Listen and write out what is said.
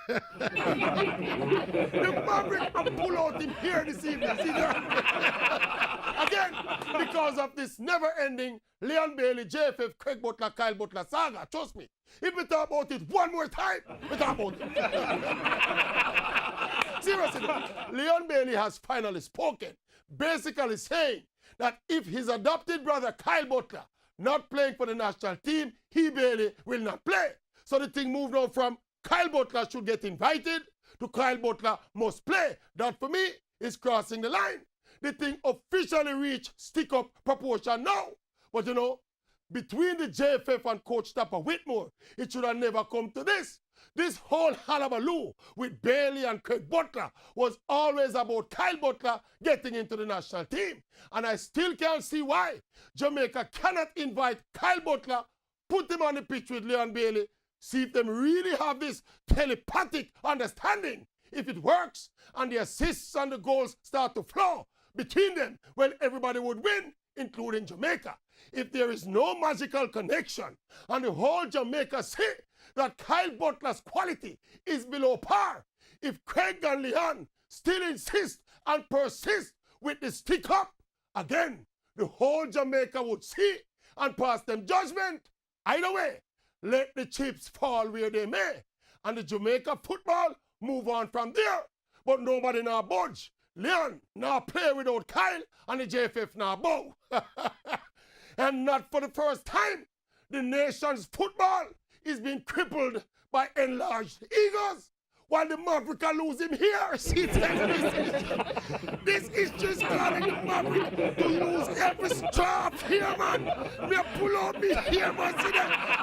The Maverick have pull out him here this evening. See that? Again, because of this never-ending Leon Bailey, JFF, Craig Butler, Kyle Butler saga. Trust me. If we talk about it one more time, we talk about it. Seriously, Leon Bailey has finally spoken, basically saying that if his adopted brother Kyle Butler not playing for the national team, he Bailey will not play. So the thing moved on from Kyle Butler should get invited to Kyle Butler must play. That for me is crossing the line. The thing officially reached stick-up proportion now. But you know, between the JFF and Coach Tapper Whitmore, it should have never come to this. This whole hullabaloo with Bailey and Craig Butler was always about Kyle Butler getting into the national team. And I still can't see why Jamaica cannot invite Kyle Butler, put him on the pitch with Leon Bailey, see if them really have this telepathic understanding. If it works and the assists and the goals start to flow between them, well, everybody would win, including Jamaica. If there is no magical connection and the whole Jamaica see that Kyle Butler's quality is below par, if Craig and Leon still insist and persist with the stick up, again, the whole Jamaica would see and pass them judgment. Either way, let the chips fall where they may, and the Jamaica football move on from there. But nobody now budge. Leon now play without Kyle, and the JFF now bow. And not for the first time, the nation's football is being crippled by enlarged egos. While the Maverick are losing here, see, this is just calling the Maverick to use every straw here, man. Me pull out me here, man, see that?